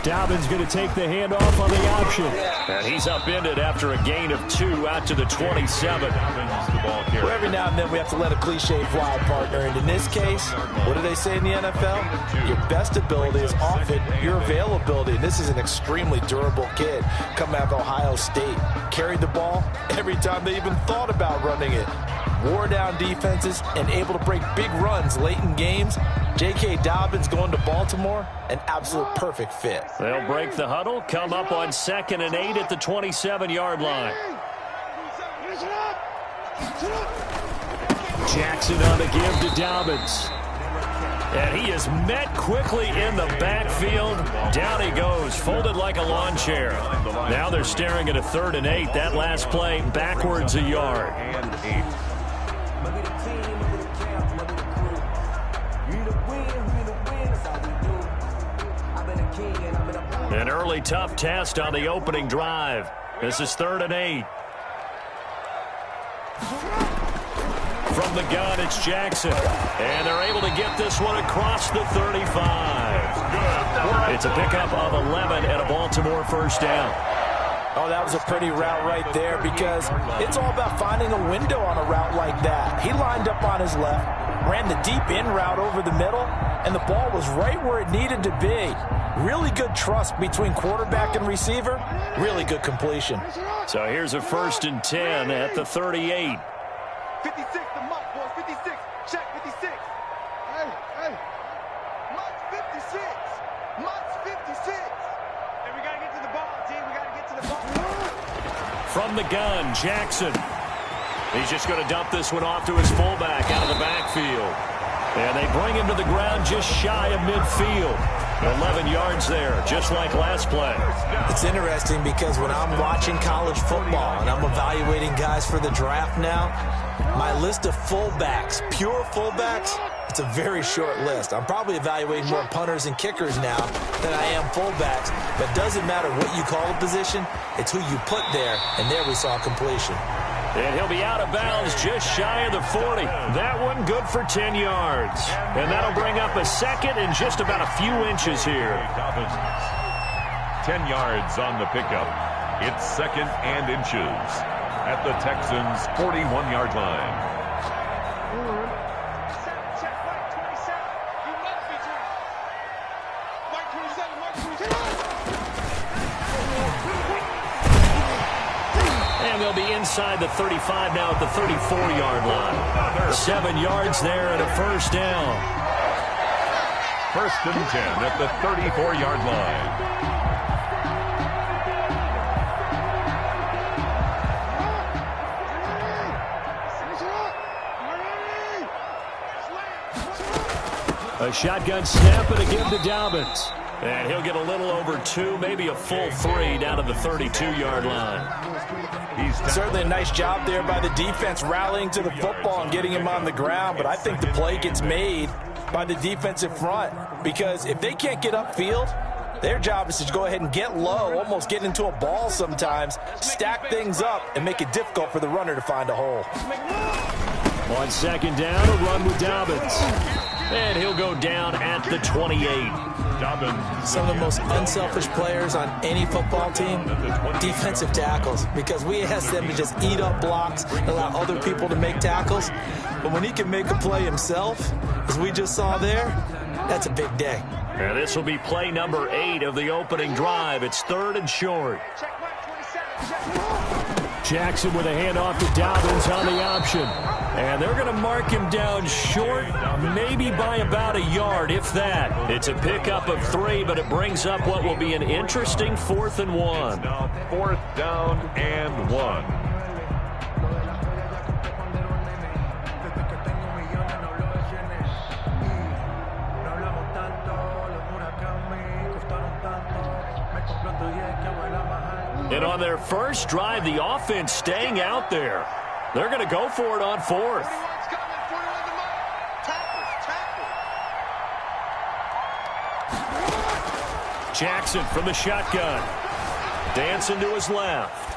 Dobbins going to take the handoff on the option. And he's upended after a gain of 2 out to the 27. Well, every now and then we have to let a cliche fly, partner. And in this case, what do they say in the NFL? Your best ability is often your availability. And this is an extremely durable kid coming out of Ohio State. Carried the ball every time they even thought about running it. Wore down defenses and able to break big runs late in games. J.K. Dobbins going to Baltimore, an absolute perfect fit. They'll break the huddle, come up on 2nd and 8 at the 27-yard line. Jackson on the give to Dobbins. And he is met quickly in the backfield. Down he goes, folded like a lawn chair. Now they're staring at a 3rd and 8. That last play backwards a yard. An early tough test on the opening drive. This is 3rd and 8. From the gun, it's Jackson. And they're able to get this one across the 35. It's a pickup of 11 and a Baltimore first down. Oh, that was a pretty route right there because it's all about finding a window on a route like that. He lined up on his left, ran the deep in route over the middle, and the ball was right where it needed to be. Really good trust between quarterback and receiver. Really good completion. So here's a 1st and 10 at the 38. 56, the muck, boys. 56. Check 56. Hey. Muck's 56. Muck's 56. And we got to get to the ball, team. We got to get to the ball. From the gun, Jackson. He's just going to dump this one off to his fullback out of the backfield. And they bring him to the ground just shy of midfield. 11 yards there, just like last play. It's interesting because when I'm watching college football and I'm evaluating guys for the draft now, my list of fullbacks, pure fullbacks, it's a very short list. I'm probably evaluating more punters and kickers now than I am fullbacks. But it doesn't matter what you call a position, it's who you put there, and there we saw completion. And he'll be out of bounds just shy of the 40. That one good for 10 yards. And that'll bring up a 2nd and just about a few inches here. 10 yards on the pickup. It's 2nd and inches at the Texans' 41-yard line. They'll be inside the 35 now at the 34-yard line. 7 yards there and a first down. 1st and 10 at the 34-yard line. A shotgun snap and a give to Dobbins. And he'll get a little over 2, maybe a full 3 down to the 32-yard line. Certainly a nice job there by the defense rallying to the football and getting him on the ground, but I think the play gets made by the defensive front because if they can't get upfield, their job is to go ahead and get low, almost get into a ball sometimes, stack things up, and make it difficult for the runner to find a hole. On 2nd down, a run with Dobbins. And he'll go down at the 28. Some of the most unselfish players on any football team, defensive tackles, because we ask them to just eat up blocks and allow other people to make tackles. But when he can make a play himself, as we just saw there, that's a big day. And this will be play number 8 of the opening drive. It's 3rd and short. Jackson with a handoff to Dobbins on the option. And they're going to mark him down short, maybe by about a yard, if that. It's a pickup of 3, but it brings up what will be an interesting 4th and 1. 4th down and 1. And on their first drive, the offense staying out there. They're going to go for it on 4th. Jackson from the shotgun. Dancing to his left.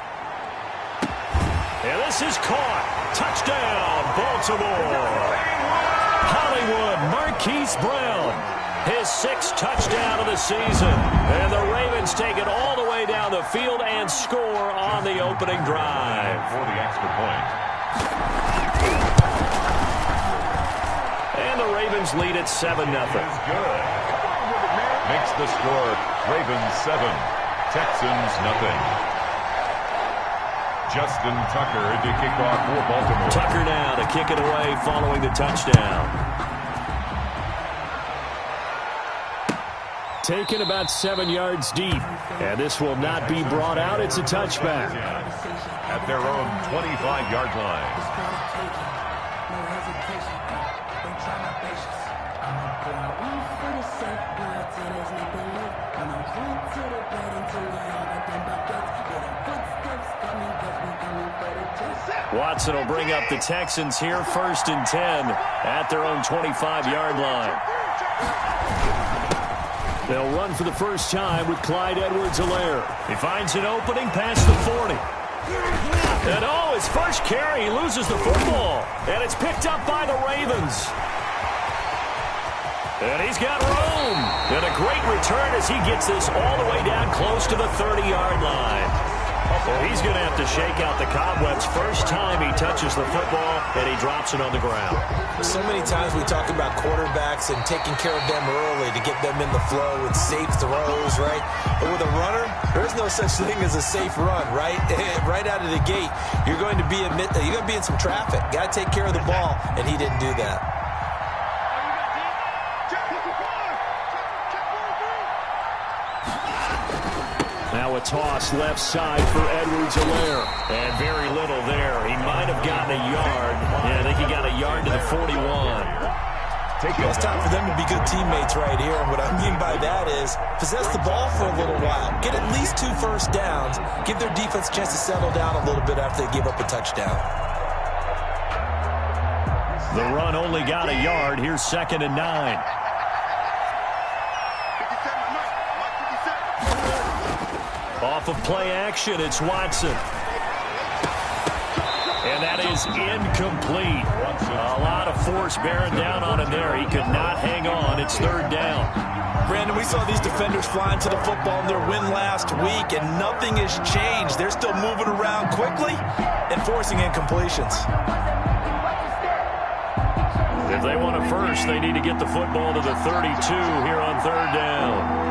And this is caught. Touchdown, Baltimore. Hollywood Marquise Brown. His 6th touchdown of the season. And the Ravens take it all the way down the field and score on the opening drive. For the extra point. And the Ravens lead at 7-0. Is good. Makes the score Ravens 7, Texans nothing. Justin Tucker to kick off for Baltimore. Tucker now to kick it away following the touchdown. Taken about 7 yards deep. And this will not be brought out. It's a touchback. At their own 25-yard line. Watson will bring up the Texans here, 1st and 10 at their own 25-yard line. They'll run for the first time with Clyde Edwards-Helaire. He finds an opening past the 40. And his first carry, he loses the football. And it's picked up by the Ravens. And he's got room. And a great return as he gets this all the way down close to the 30-yard line. Well, he's going to have to shake out the cobwebs first time he touches the football, and he drops it on the ground. So many times we talk about quarterbacks and taking care of them early to get them in the flow with safe throws, right? But with a runner, there's no such thing as a safe run, right? Right out of the gate, you're going to be in some traffic. Got to take care of the ball, and he didn't do that. Now a toss left side for Edwards-Helaire. And very little there. He might have gotten a yard. Yeah, I think he got a yard to the 41. It's time for them to be good teammates right here. And what I mean by that is possess the ball for a little while. Get at least 2 first downs. Give their defense a chance to settle down a little bit after they give up a touchdown. The run only got a yard. Here's 2nd and 9. Off of play action, it's Watson. And that is incomplete. A lot of force bearing down on him there. He could not hang on. It's 3rd down. Brandon, we saw these defenders flying to the football in their win last week, and nothing has changed. They're still moving around quickly and forcing incompletions. If they want a first, they need to get the football to the 32 here on 3rd down.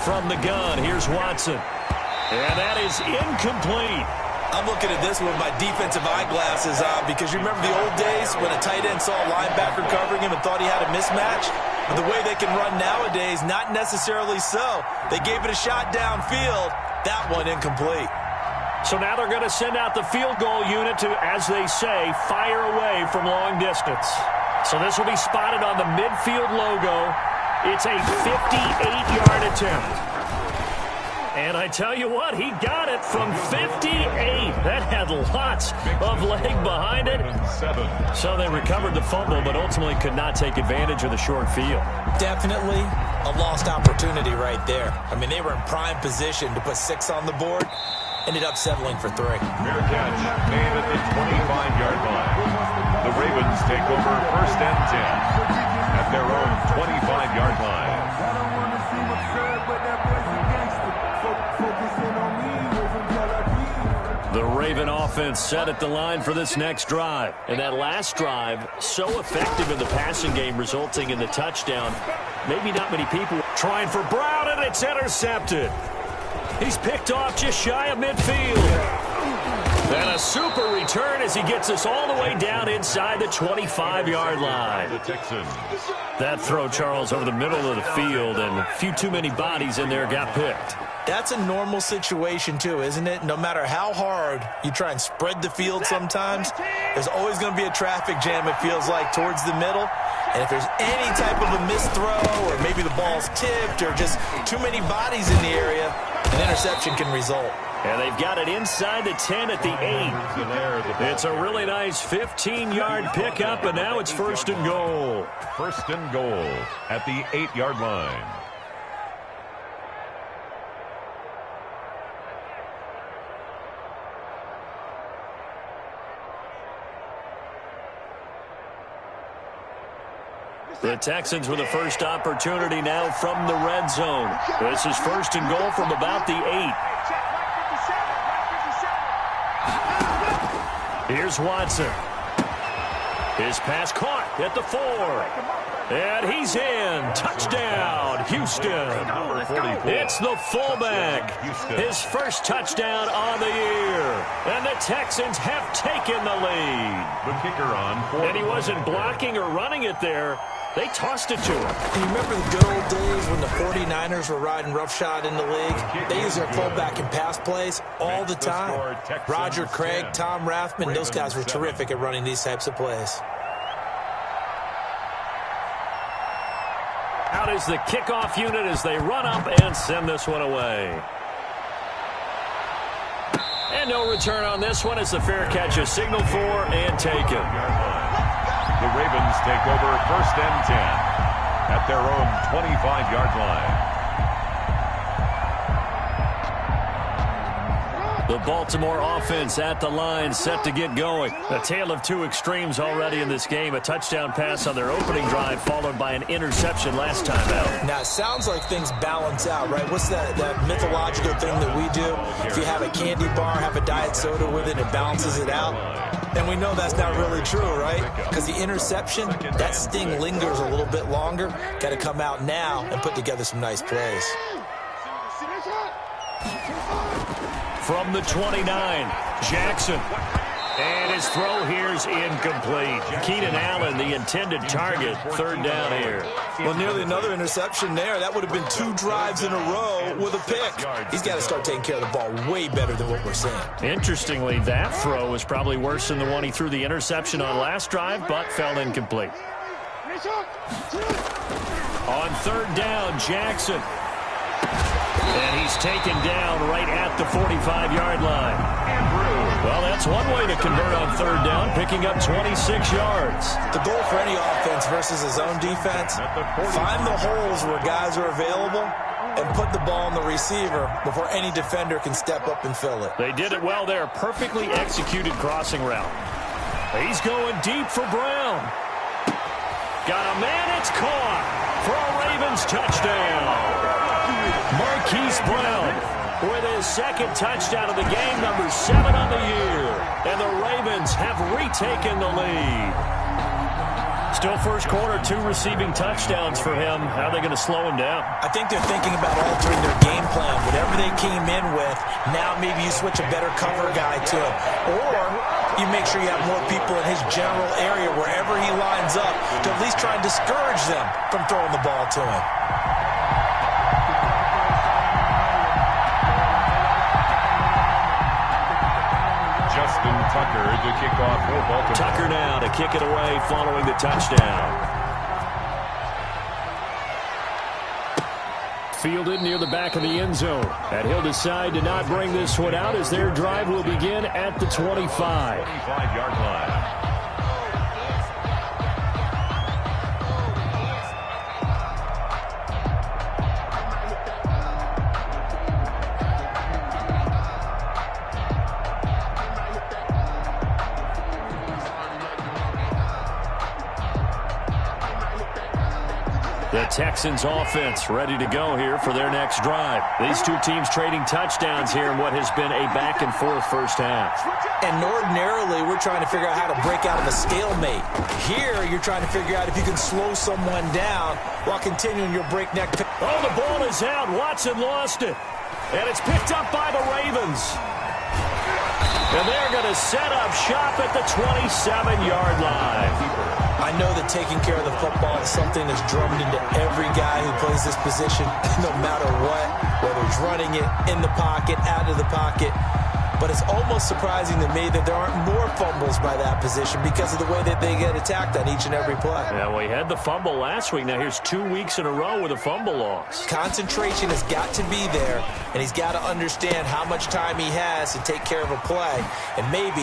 From the gun, here's Watson. And that is incomplete. I'm looking at this with my defensive eyeglasses on because you remember the old days when a tight end saw a linebacker covering him and thought he had a mismatch? But the way they can run nowadays, not necessarily so. They gave it a shot downfield. That one incomplete. So now they're going to send out the field goal unit to, as they say, fire away from long distance. So this will be spotted on the midfield logo. It's a 58-yard attempt. And I tell you what, he got it from 58. That had lots of leg behind it. So they recovered the fumble, but ultimately could not take advantage of the short field. Definitely a lost opportunity right there. I mean, they were in prime position to put 6 on the board. Ended up settling for 3. Fair catch made at the 25-yard line. The Ravens take over 1st and 10 at their own 25-yard line. The Raven offense set at the line for this next drive. And that last drive, so effective in the passing game, resulting in the touchdown. Maybe not many people trying for Brown, and it's intercepted. He's picked off just shy of midfield. And a super return as he gets us all the way down inside the 25-yard line. The Texans. That throw, Charles, over the middle of the field, and a few too many bodies in there got picked. That's a normal situation, too, isn't it? No matter how hard you try and spread the field sometimes, there's always going to be a traffic jam, it feels like, towards the middle. And if there's any type of a missed throw, or maybe the ball's tipped, or just too many bodies in the area, an interception can result. And they've got it inside the 10 at the 8. It's a really nice 15-yard pickup, and now it's 1st and goal. 1st and goal at the 8-yard line. The Texans with the first opportunity now from the red zone. This is first and goal from about the 8. Here's Watson. His pass caught at the 4. And he's in. Touchdown, Houston. It's the fullback. His first touchdown on the year. And the Texans have taken the lead. The kicker on. And he wasn't blocking or running it there. They tossed it to him. You remember the good old days when the 49ers were riding roughshod in the league? They use their fullback in pass plays all the time. Roger Craig, Tom Rathman, those guys were terrific at running these types of plays. Out is the kickoff unit as they run up and send this one away. And no return on this one as the fair catch is signaled for and taken. The Ravens take over first and 10 at their own 25-yard line. The Baltimore offense at the line, set to get going. A tale of two extremes already in this game. A touchdown pass on their opening drive, followed by an interception last time out. Now, it sounds like things balance out, right? What's that mythological thing that we do? If you have a candy bar, have a diet soda with it, it balances it out. And we know that's not really true, right? Because the interception, that sting lingers a little bit longer. Got to come out now and put together some nice plays. From the 29, Jackson. And his throw here is incomplete. Keenan Allen, the intended target, third down here. Well, nearly another interception there. That would have been 2 drives in a row with a pick. He's got to start taking care of the ball way better than what we're seeing. Interestingly, that throw was probably worse than the one he threw the interception on last drive, but fell incomplete. On third down, Jackson. And he's taken down right at the 45-yard line. Well, that's one way to convert on third down, picking up 26 yards. The goal for any offense versus his own defense, find the holes where guys are available and put the ball on the receiver before any defender can step up and fill it. They did it well there. Perfectly executed crossing route. He's going deep for Brown. Got a man, it's caught for a Ravens touchdown. Marquise Brown with his second touchdown of the game, number 7 on the year. And the Ravens have retaken the lead. Still first quarter, 2 receiving touchdowns for him. How are they going to slow him down? I think they're thinking about altering their game plan. Whatever they came in with, now maybe you switch a better cover guy to him. Or you make sure you have more people in his general area wherever he lines up to at least try and discourage them from throwing the ball to him. Tucker to kick off for Baltimore. Tucker now to kick it away following the touchdown. Fielded near the back of the end zone. And he'll decide to not bring this one out as their drive will begin at the 25. 25-yard line. The Texans offense ready to go here for their next drive. These two teams trading touchdowns here in what has been a back-and-forth first half. And ordinarily, we're trying to figure out how to break out of a stalemate. Here, you're trying to figure out if you can slow someone down while continuing your breakneck. Oh, the ball is out. Watson lost it. And it's picked up by the Ravens. And they're going to set up shop at the 27-yard line. I know that taking care of the football is something that's drummed into every guy who plays this position, no matter what, whether it's running it, in the pocket, out of the pocket. But it's almost surprising to me that there aren't more fumbles by that position because of the way that they get attacked on each and every play. Yeah, well, he had the fumble last week. Now here's 2 weeks in a row with a fumble loss. Concentration has got to be there, and he's got to understand how much time he has to take care of a play. And maybe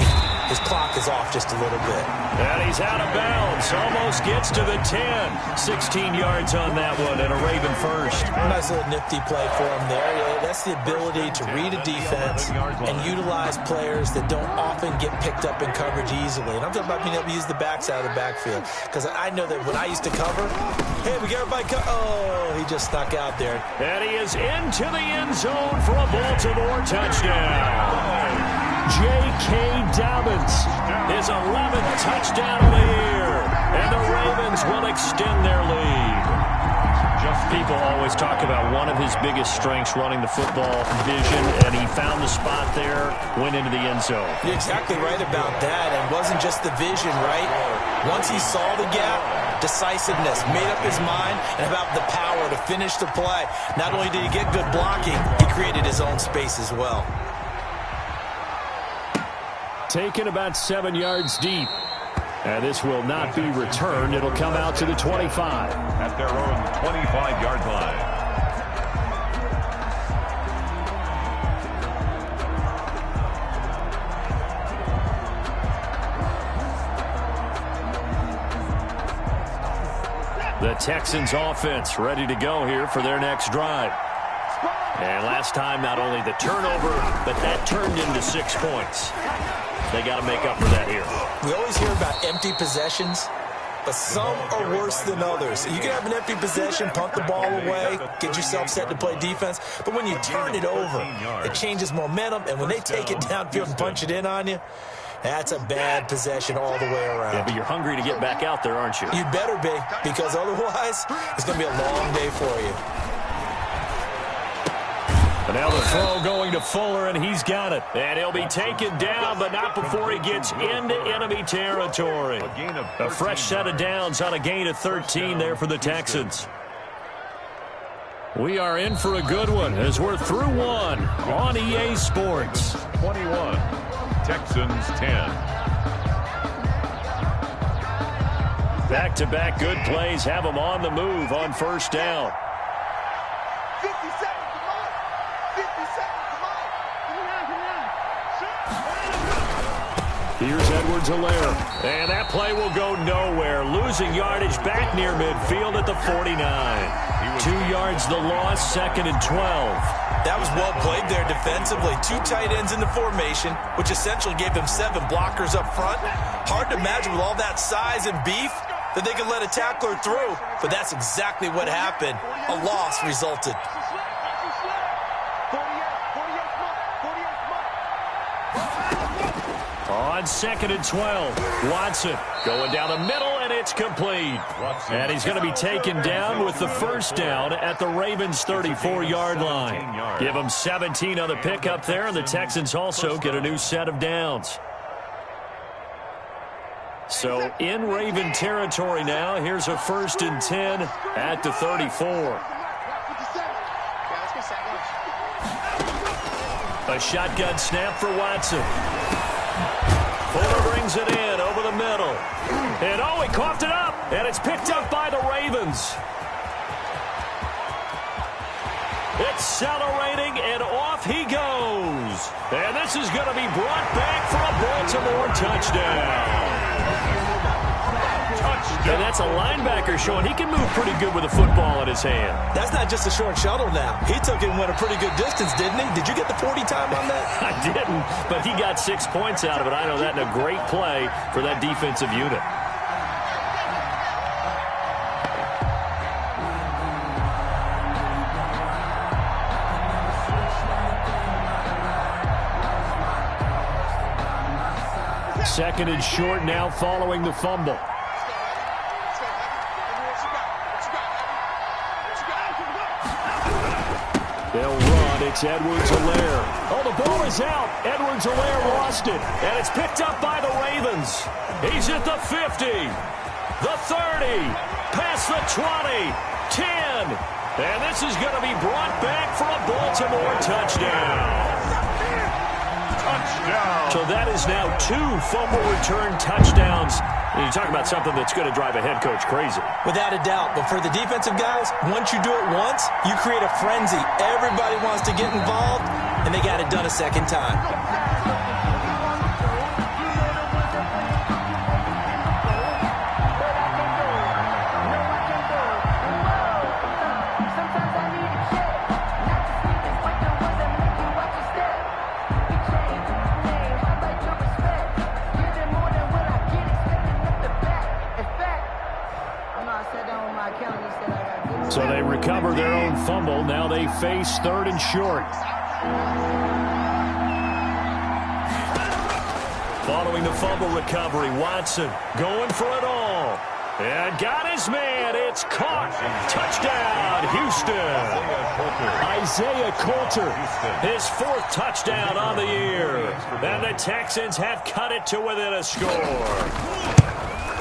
his clock is off just a little bit. And he's out of bounds. Almost gets to the 10. 16 yards on that one, and a Raven first. Nice little nifty play for him there. That's the ability to read a defense and utilize players that don't often get picked up in coverage easily. And I'm talking about being able to use the backside of the backfield. Because I know that when I used to cover, hey, we got everybody oh, he just snuck out there. And he is into the end zone for a Baltimore touchdown. J.K. Dobbins, his 11th touchdown of the year. And the Ravens will extend their lead. People always talk about one of his biggest strengths running the football, vision, and he found the spot there, went into the end zone. You're exactly right about that, and it wasn't just the vision, right? Once he saw the gap, decisiveness, made up his mind, and about the power to finish the play. Not only did he get good blocking, he created his own space as well. Taken about 7 yards deep. And this will not be returned. It'll come out to the 25. At their own 25-yard line. The Texans offense ready to go here for their next drive. And last time, not only the turnover, but that turned into 6 points. They got to make up for that here. We always hear about empty possessions, but some are worse than others. You can have an empty possession, punt the ball away, get yourself set to play defense, but when you turn it over, it changes momentum, and when they take it downfield and punch it in on you, that's a bad possession all the way around. Yeah, but you're hungry to get back out there, aren't you? You better be, because otherwise, it's going to be a long day for you. And now the throw going to Fuller, and he's got it. And he'll be taken down, but not before he gets into enemy territory. A fresh set of downs on a gain of 13 there for the Texans. We are in for a good one as we're through one on EA Sports. 21, Texans 10. Back-to-back good plays have them on the move on first down. 50 seconds. Here's Edwards-Helaire. And that play will go nowhere. Losing yardage back near midfield at the 49. 2 yards the loss, 2nd and 12. That was well played there defensively. 2 tight ends in the formation, which essentially gave them 7 blockers up front. Hard to imagine with all that size and beef that they could let a tackler through. But that's exactly what happened. A loss resulted. On 2nd and 12, Watson going down the middle, and it's complete. And he's going to be taken down with the first down at the Ravens' 34-yard line. Give them 17 on the pickup there, and the Texans also get a new set of downs. So in Raven territory now, here's a 1st and 10 at the 34. A shotgun snap for Watson. Fuller brings it in over the middle. And oh, he coughed it up. And it's picked up by the Ravens. Accelerating, and off he goes. And this is going to be brought back for a Baltimore touchdown. And that's a linebacker showing he can move pretty good with a football in his hand. That's not just a short shuttle now. He took it and went a pretty good distance, didn't he? Did you get the 40 time on that? I didn't, but he got 6 points out of it. I know that in a great play for that defensive unit. Second and short now following the fumble. They'll run. It's Edwards-Helaire. Oh, the ball is out. Edwards-Helaire lost it. And it's picked up by the Ravens. He's at the 50, the 30, past the 20, 10. And this is going to be brought back for a Baltimore touchdown. So that is now 2 fumble return touchdowns. And you talk about something that's going to drive a head coach crazy. Without a doubt. But for the defensive guys, once you do it once, you create a frenzy. Everybody wants to get involved, and they got it done a second time. So they recover their own fumble. Now they face 3rd and short. Following the fumble recovery, Watson going for it all. And got his man. It's caught. Touchdown, Houston. Isaiah Coulter, his 4th touchdown on the year. And the Texans have cut it to within a score.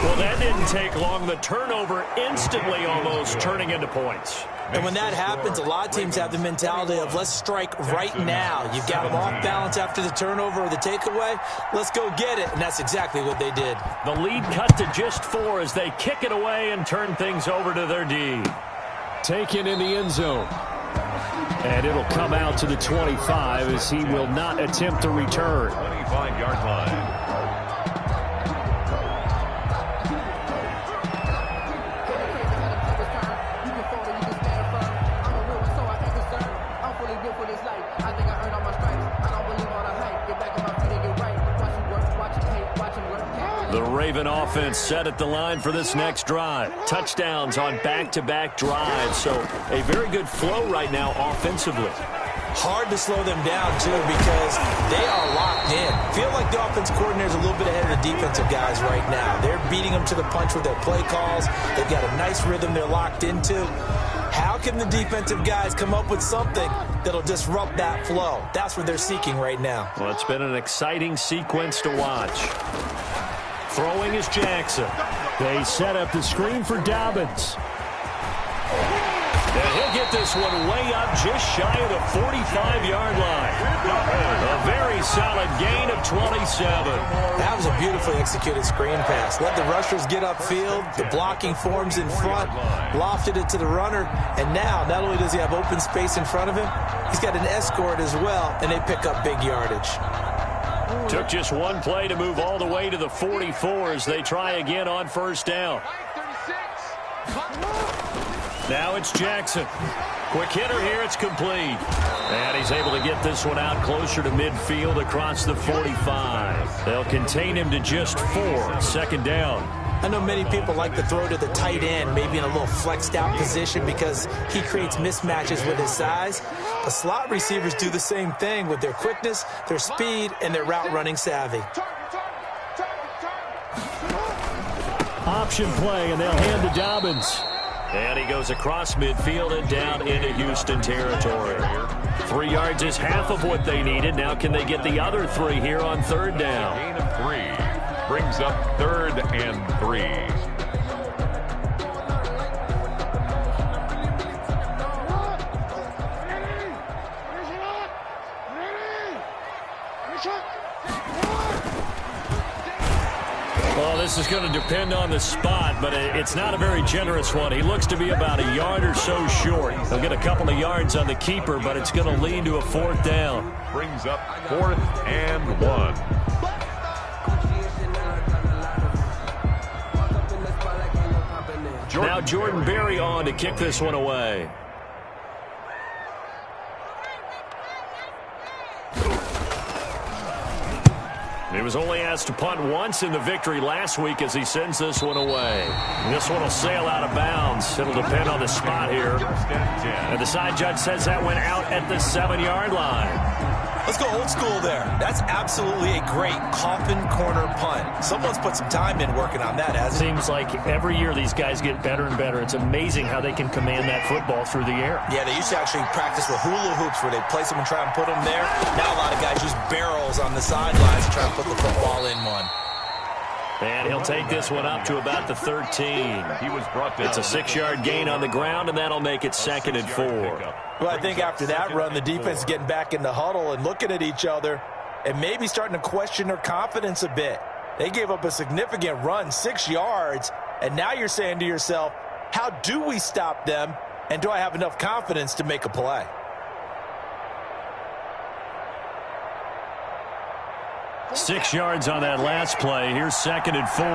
Well, that didn't take long. The turnover instantly almost turning into points. And when that happens, a lot of teams have the mentality of let's strike right now. You've got them off balance after the turnover or the takeaway. Let's go get it. And that's exactly what they did. The lead cut to just 4 as they kick it away and turn things over to their D. Taken in the end zone. And it'll come out to the 25 as he will not attempt to return. 25-yard line. The Raven offense set at the line for this next drive. Touchdowns on back-to-back drives, so a very good flow right now offensively. Hard to slow them down, too, because they are locked in. Feel like the offense coordinator is a little bit ahead of the defensive guys right now. They're beating them to the punch with their play calls. They've got a nice rhythm they're locked into. How can the defensive guys come up with something that'll disrupt that flow? That's what they're seeking right now. Well, it's been an exciting sequence to watch. Throwing is Jackson. They set up the screen for Dobbins. And he'll get this one way up just shy of the 45-yard line. A very solid gain of 27. That was a beautifully executed screen pass. Let the rushers get upfield. The blocking forms in front. Lofted it to the runner. And now, not only does he have open space in front of him, he's got an escort as well, and they pick up big yardage. Took just one play to move all the way to the 44 as they try again on 1st down. Now it's Jackson. Quick hitter here. It's complete. And he's able to get this one out closer to midfield across the 45. They'll contain him to just 4. 2nd down. I know many people like to throw to the tight end, maybe in a little flexed out position because he creates mismatches with his size. But slot receivers do the same thing with their quickness, their speed, and their route running savvy. Option play, and they'll hand to Dobbins. And he goes across midfield and down into Houston territory. 3 yards is half of what they needed. Now can they get the other 3 here on 3rd down? Gain of 3. Brings up 3rd and 3. Well, this is going to depend on the spot, but it's not a very generous one. He looks to be about a yard or so short. He'll get a couple of yards on the keeper, but it's going to lead to a 4th down. Brings up 4th and 1. Now Jordan Berry on to kick this one away. He was only asked to punt once in the victory last week as he sends this one away. This one will sail out of bounds. It'll depend on the spot here. And the side judge says that went out at the 7-yard line. Let's go old school there. That's absolutely a great coffin corner punt. Someone's put some time in working on that, hasn't it? Seems like every year these guys get better and better. It's amazing how they can command that football through the air. Yeah, they used to actually practice with hula hoops where they place them and try and put them there. Now a lot of guys use barrels on the sidelines to try and put the football in one. And he'll take this one up to about the 13. He was brought down. It's a 6-yard gain on the ground, and that'll make it 2nd and 4. Well, I think after that run, the defense is getting back in the huddle and looking at each other and maybe starting to question their confidence a bit. They gave up a significant run, 6 yards, and now you're saying to yourself, how do we stop them, and do I have enough confidence to make a play? Six yards on that last play. Here's 2nd and 4.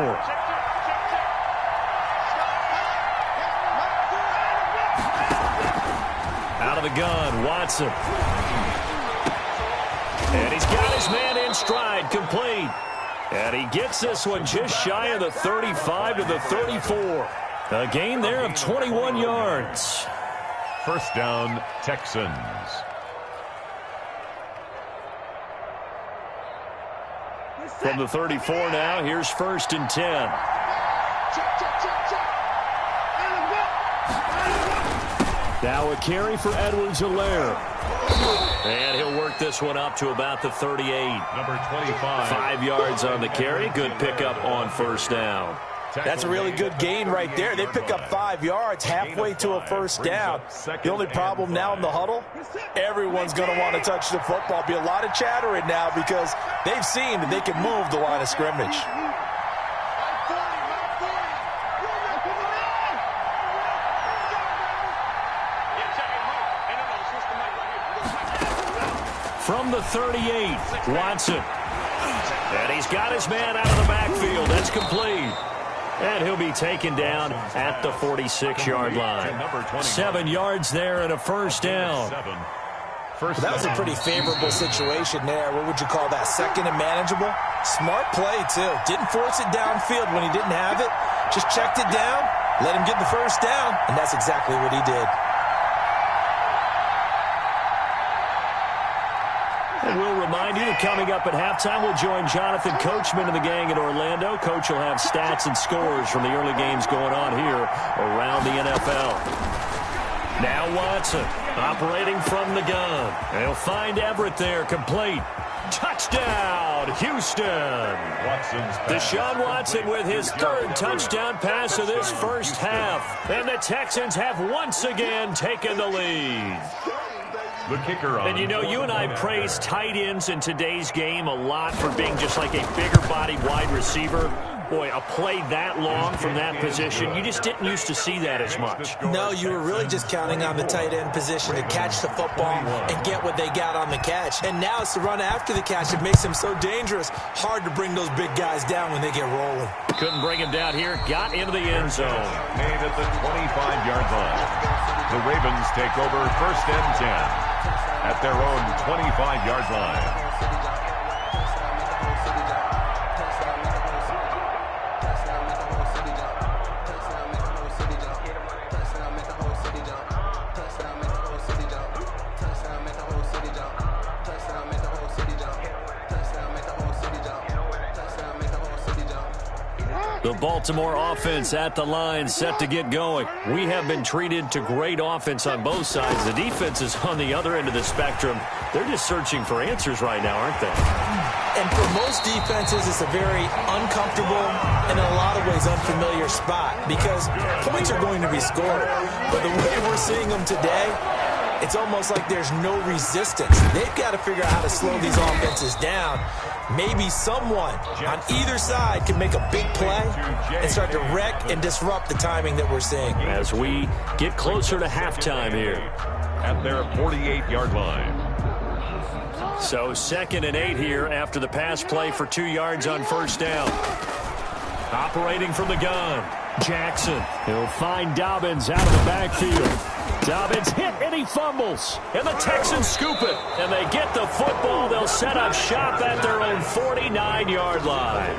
Out of the gun, Watson. And he's got his man in stride, complete. And he gets this one just shy of the 35 to the 34. A gain there of 21 yards. First down, Texans. From the 34 now, here's 1st and 10. Now a carry for Edwards-Helaire. And he'll work this one up to about the 38. Number 25. 5 yards on the carry. Good pickup on 1st down. That's a really good gain right there. They pick up 5 yards halfway to a 1st down. The only problem now in the huddle, everyone's going to want to touch the football. Be a lot of chattering now because they've seen that they can move the line of scrimmage. From the 38, Watson. And he's got his man out of the backfield. That's complete. And he'll be taken down at the 46-yard line. 7 yards there and a 1st down. That was a pretty favorable situation there. What would you call that? 2nd and manageable? Smart play, too. Didn't force it downfield when he didn't have it. Just checked it down, let him get the 1st down, and that's exactly what he did. And we'll remind you that coming up at halftime, we'll join Jonathan Coachman and the gang in Orlando. Coach will have stats and scores from the early games going on here around the NFL. Now Watson operating from the gun. They'll find Everett there, complete. Touchdown, Houston. Deshaun Watson with his 3rd touchdown pass of this first half. And the Texans have once again taken the lead. The kicker on. And you know, you and I praise tight ends in today's game a lot for being just like a bigger-bodied wide receiver. Boy, a play that long from that position, you just didn't used to see that as much. No, you were really just counting on the tight end position to catch the football and get what they got on the catch. And now it's the run after the catch that makes him so dangerous. Hard to bring those big guys down when they get rolling. Couldn't bring him down here. Got into the end zone. Made at the 25-yard line. The Ravens take over 1st and 10 at their own 25-yard line. The Baltimore offense at the line, set to get going. We have been treated to great offense on both sides. The defense is on the other end of the spectrum. They're just searching for answers right now, aren't they? And for most defenses, it's a very uncomfortable and in a lot of ways unfamiliar spot because points are going to be scored. But the way we're seeing them today, it's almost like there's no resistance. They've got to figure out how to slow these offenses down. Maybe someone on either side can make a big play and start to wreck and disrupt the timing that we're seeing. As we get closer to halftime here. At their 48-yard line. So 2nd and 8 here after the pass play for 2 yards on 1st down. Operating from the gun, Jackson. He'll find Dobbins out of the backfield. Dobbins hit and he fumbles. And the Texans scoop it. And they get the football. They'll set up shop at their own 49-yard line.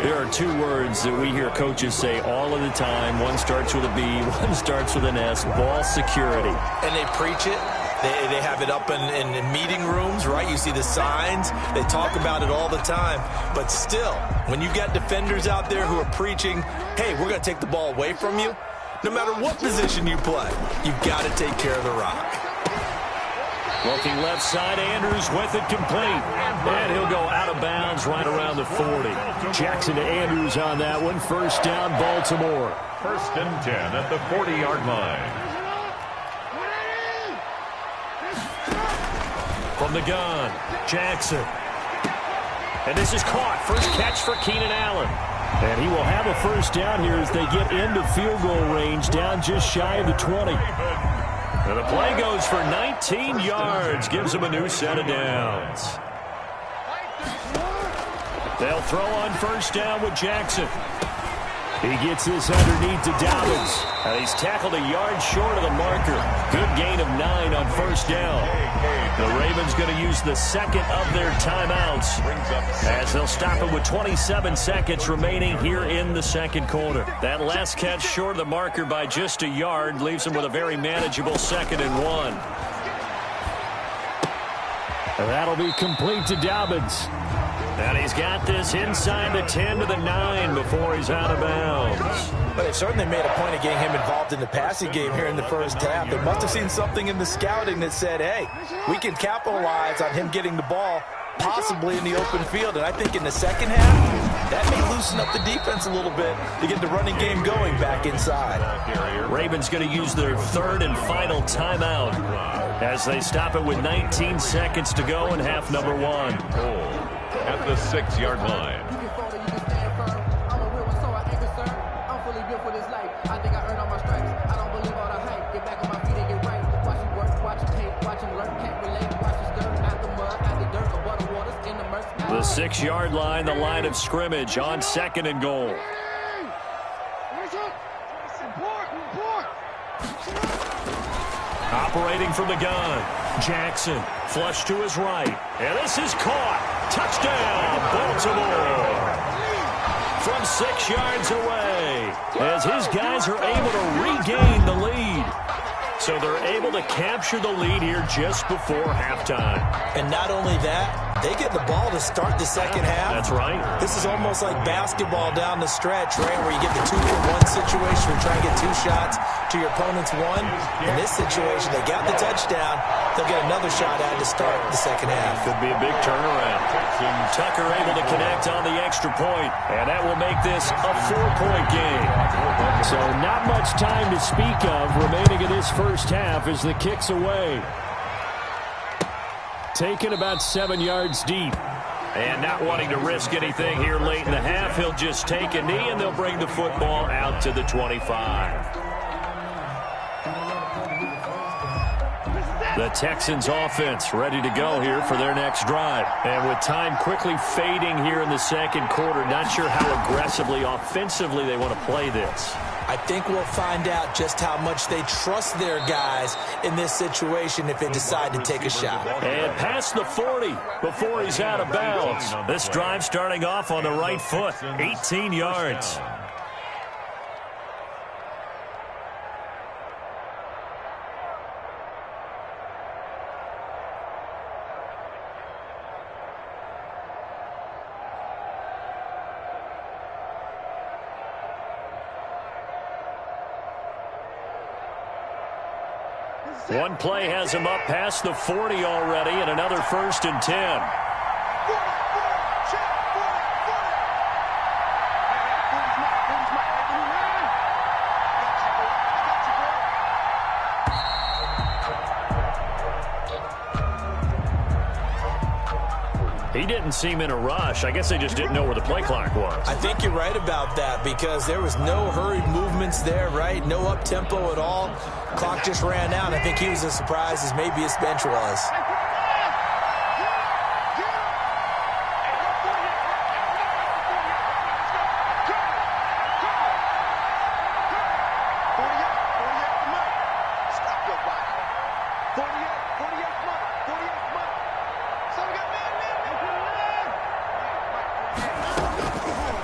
There are 2 words that we hear coaches say all of the time. One starts with a B, one starts with an S. Ball security. And they preach it. They have it up in meeting rooms, right? You see the signs. They talk about it all the time. But still, when you got defenders out there who are preaching, hey, we're going to take the ball away from you, no matter what position you play, you've got to take care of the rock. Looking left side, Andrews with it complete. And he'll go out of bounds right around the 40. Jackson to Andrews on that one. 1st down, Baltimore. 1st and 10 at the 40-yard line. From the gun, Jackson. And this is caught. First catch for Keenan Allen. And he will have a 1st down here as they get into field goal range, down just shy of the 20. And the play goes for 19 yards, gives them a new set of downs. They'll throw on 1st down with Jackson. He gets this underneath to Dobbins. And he's tackled a yard short of the marker. Good gain of 9 on first down. The Ravens going to use the second of their timeouts as they'll stop it with 27 seconds remaining here in the second quarter. That last catch short of the marker by just a yard leaves him with a very manageable 2nd and 1. And that'll be complete to Dobbins. And he's got this inside the 10 to the 9 before he's out of bounds. But they've certainly made a point of getting him involved in the passing game here in the first half. They must have seen something in the scouting that said, hey, we can capitalize on him getting the ball possibly in the open field. And I think in the second half, that may loosen up the defense a little bit to get the running game going back inside. Ravens going to use their 3rd and final timeout as they stop it with 19 seconds to go in half number 1. At the 6-yard line. The 6-yard line, the line of scrimmage on 2nd and goal. Operating from the gun, Jackson, flush to his right, and this is caught. Touchdown, Baltimore. From 6 yards away, as his guys are able to regain the lead. So they're able to capture the lead here just before halftime. And not only that, they get the ball to start the second half. That's right. This is almost like basketball down the stretch, right, where you get the 2-for-1 situation. You're trying to get 2 shots to your opponent's 1. In this situation, they got the touchdown. They'll get another shot at to start the second half. Could be a big turnaround. Tucker able to connect on the extra point, and that will make this a 4-point game. So not much time to speak of remaining in this first half as the kick's away. Taken about 7 yards deep. And not wanting to risk anything here late in the half, he'll just take a knee, and they'll bring the football out to the 25. The Texans offense ready to go here for their next drive. And with time quickly fading here in the second quarter, not sure how aggressively, offensively they want to play this. I think we'll find out just how much they trust their guys in this situation if they decide to take a shot. And past the 40 before he's out of bounds. This drive starting off on the right foot, 18 yards. One play has him up past the 40 already, and another 1st and 10. He didn't seem in a rush. I guess they just didn't know where the play clock was. I think you're right about that because there was no hurried movements there, right? No up-tempo at all. Clock just ran out. I think he was as surprised as maybe his bench was.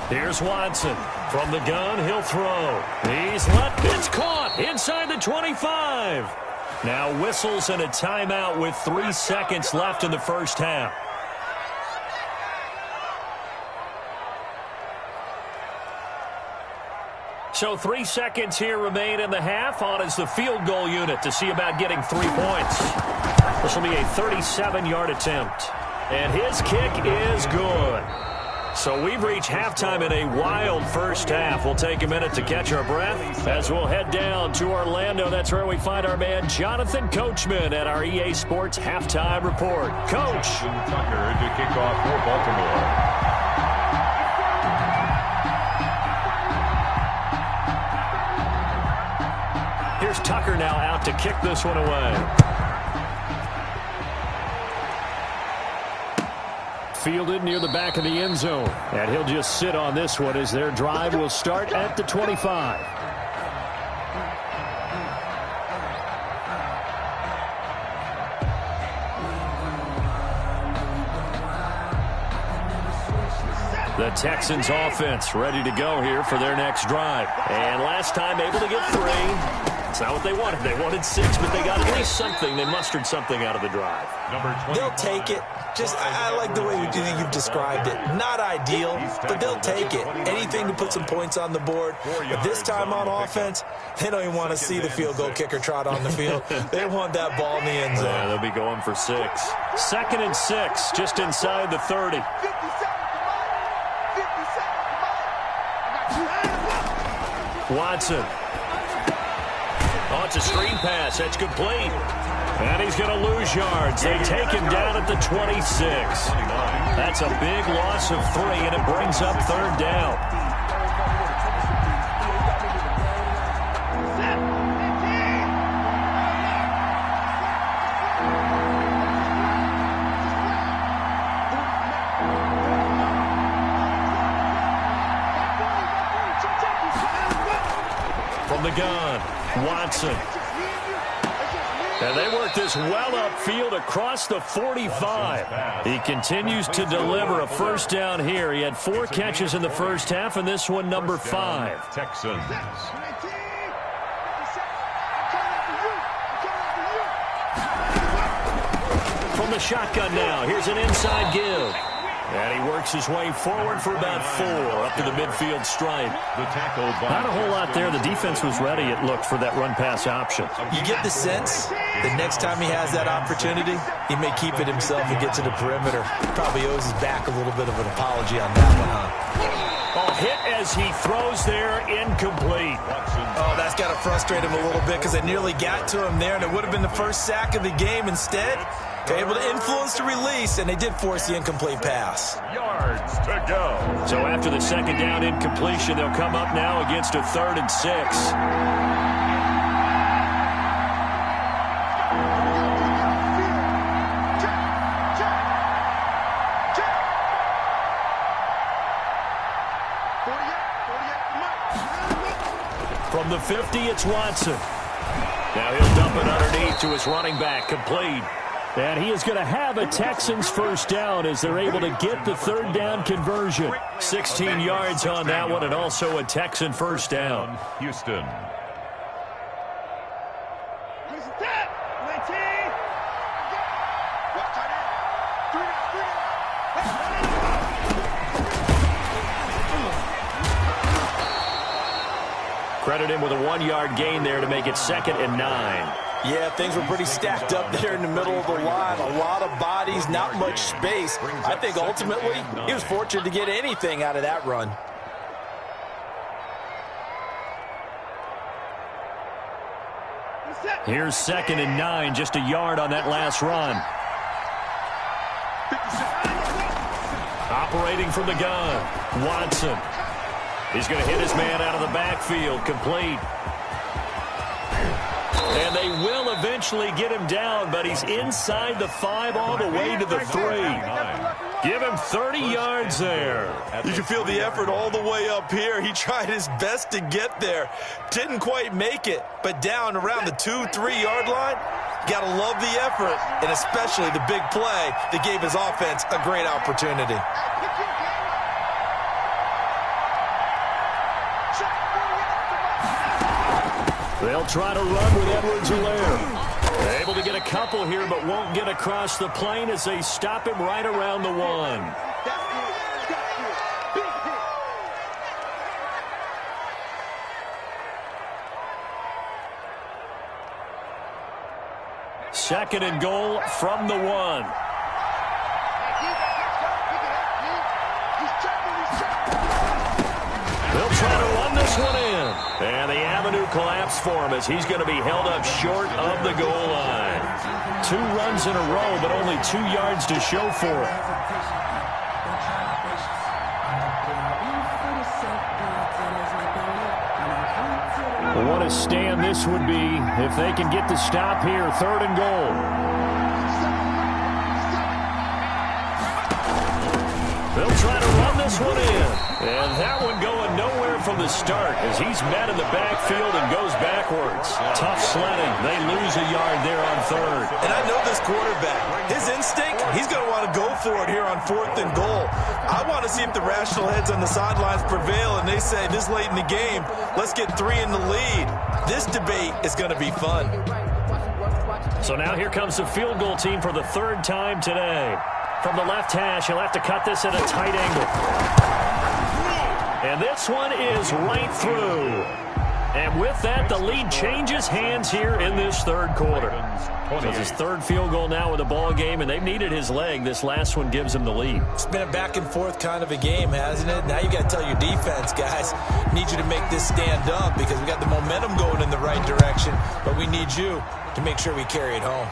Here's Watson. From the gun, he'll throw. He's left. It's caught inside the 25. Now whistles and a timeout with 3 seconds left in the first half. So 3 seconds here remain in the half. On is the field goal unit to see about getting 3 points. This will be a 37-yard attempt. And his kick is good. So we've reached halftime in a wild first half. We'll take a minute to catch our breath as we'll head down to Orlando. That's where we find our man Jonathan Coachman at our EA Sports Halftime Report. Coach. Tucker to kick off for Baltimore. Here's Tucker now out to kick this one away. fielded near the back of the end zone. And he'll just sit on this one as their drive will start at the 25. The Texans offense ready to go here for their next drive. And last time able to get 3. It's not what they wanted. They wanted 6, but they got at least something. They mustered something out of the drive. They'll take it. Just, I like the way you've described it. Not ideal, but they'll take it. Anything to put some points on the board. But this time on offense, they don't even want to see the field goal kicker trot on the field. They want that ball in the end zone. Yeah, they'll be going for 6. 2nd and 6, just inside the 30. Watson. Oh, it's a screen pass. That's complete. And he's going to lose yards. They take him down at the 26. That's a big loss of 3, and it brings up 3rd down. From the gun, Watson. And they work this well upfield across the 45. He continues to deliver a 1st down here. He had 4 catches in the first half, and this one number 5. Texans. From the shotgun now, here's an inside give. And he works his way forward for about 4 up to the midfield stripe. The tackle by Not a whole lot there. The defense was ready, it looked, for that run-pass option. You get the sense that next time he has that opportunity, he may keep it himself and get to the perimeter. Probably owes his back a little bit of an apology on that one, huh? Oh, hit as he throws there, incomplete. Oh, that's got to frustrate him a little bit because they nearly got to him there, and it would have been the first sack of the game. Instead, they're able to influence the release, and they did force the incomplete pass. yards to go. So after the 2nd down incompletion, they'll come up now against a 3rd and 6. From the 50, it's Watson. Now he'll dump it underneath to his running back, complete. And he is going to have a Texans 1st down as they're able to get the 3rd down conversion. 16 yards on that one, and also a Texan 1st down. Houston. Credit him with a 1-yard gain there to make it 2nd and 9. Yeah, things were pretty stacked up there in the middle of the line. A lot of bodies, not much space. I think ultimately he was fortunate to get anything out of that run. Here's 2nd and 9, just a yard on that last run. Operating from the gun, Watson. He's going to hit his man out of the backfield, complete. And they will eventually get him down, but he's inside the 5 all the way to the 3. Give him 30 yards there. You can feel the effort all the way up here. He tried his best to get there. Didn't quite make it, but down around the 2-3 yard line, got to love the effort, and especially the big play that gave his offense a great opportunity. They'll try to run with Edwards-Helaire. Able to get a couple here, but won't get across the plane as they stop him right around the 1. Second and goal from the 1. They'll try to run this one in. And the avenue collapsed for him as he's going to be held up short of the goal line. 2 runs in a row, but only 2 yards to show for it. Well, what a stand this would be if they can get the stop here. 3rd and goal. They'll try to run this one in. And that one going nowhere from the start as he's met in the backfield and goes backwards. Tough sledding. They lose a yard there on third. And I know this quarterback. His instinct, he's going to want to go for it here on 4th and goal. I want to see if the rational heads on the sidelines prevail and they say this late in the game, let's get 3 in the lead. This debate is going to be fun. So now here comes the field goal team for the 3rd time today. From the left hash, he'll have to cut this at a tight angle. And this one is right through. And with that, the lead changes hands here in this 3rd quarter. So it's his 3rd field goal now with the ball game, and they've needed his leg. This last one gives him the lead. It's been a back and forth kind of a game, hasn't it? Now you got to tell your defense, guys, need you to make this stand up because we got the momentum going in the right direction, but we need you to make sure we carry it home.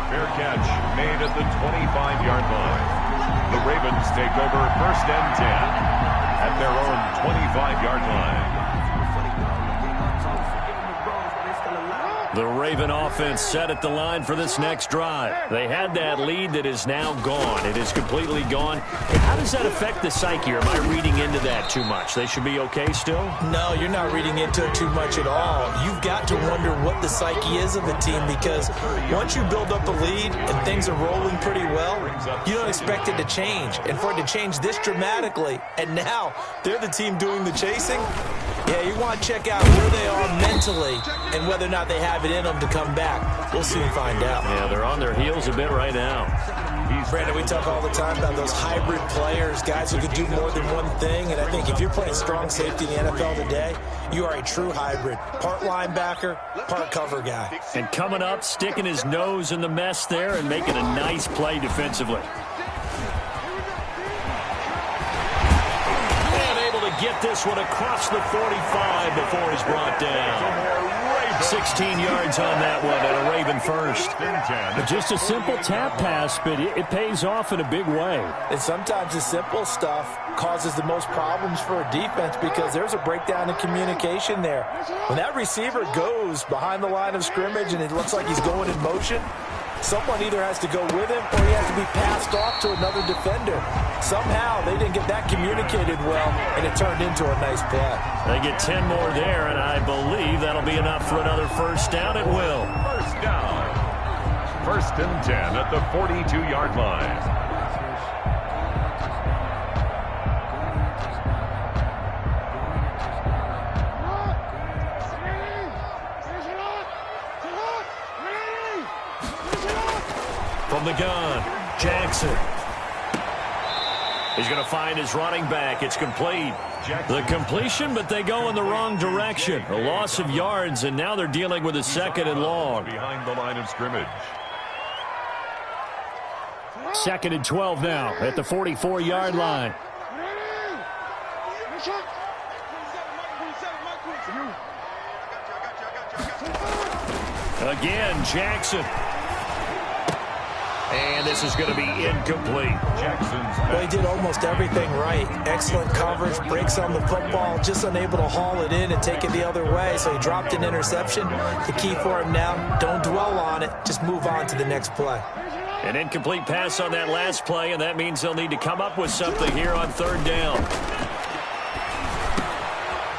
Fair catch made at the 25-yard line. The Ravens take over 1st and 10 at their own 25-yard line. The Raven offense set at the line for this next drive. They had that lead that is now gone. It is completely gone. And how does that affect the psyche? Or am I reading into that too much? They should be okay still? No, you're not reading into it too much at all. You've got to wonder what the psyche is of the team because once you build up a lead and things are rolling pretty well, you don't expect it to change. And for it to change this dramatically, and now they're the team doing the chasing, yeah, you want to check out where they are mentally and whether or not they have it in them to come back. We'll soon find out. Yeah, they're on their heels a bit right now. Brandon, we talk all the time about those hybrid players, guys who can do more than one thing. And I think if you're playing strong safety in the NFL today, you are a true hybrid. Part linebacker, part cover guy. And coming up, sticking his nose in the mess there and making a nice play defensively. Get this one across the 45 before he's brought down. 16 yards on that one and a Raven first. Just a simple tap pass, but it pays off in a big way. And sometimes the simple stuff causes the most problems for a defense because there's a breakdown in communication there. When that receiver goes behind the line of scrimmage and it looks like he's going in motion, someone either has to go with him or he has to be passed off to another defender. Somehow they didn't get that communicated well, and it turned into a nice play. They get 10 more there, and I believe that'll be enough for another first down. It will. First down. 1st and 10 at the 42-yard line. From the gun, Jackson. He's going to find his running back. It's complete. The completion, but they go in the wrong direction. A loss of yards, and now they're dealing with a 2nd and long. Behind the line of scrimmage. 2nd and 12 now at the 44-yard line. Again, Jackson. And this is going to be incomplete. Well, he did almost everything right. Excellent coverage, breaks on the football, just unable to haul it in and take it the other way, so he dropped an interception. The key for him now, don't dwell on it, just move on to the next play. An incomplete pass on that last play, and that means they'll need to come up with something here on 3rd down.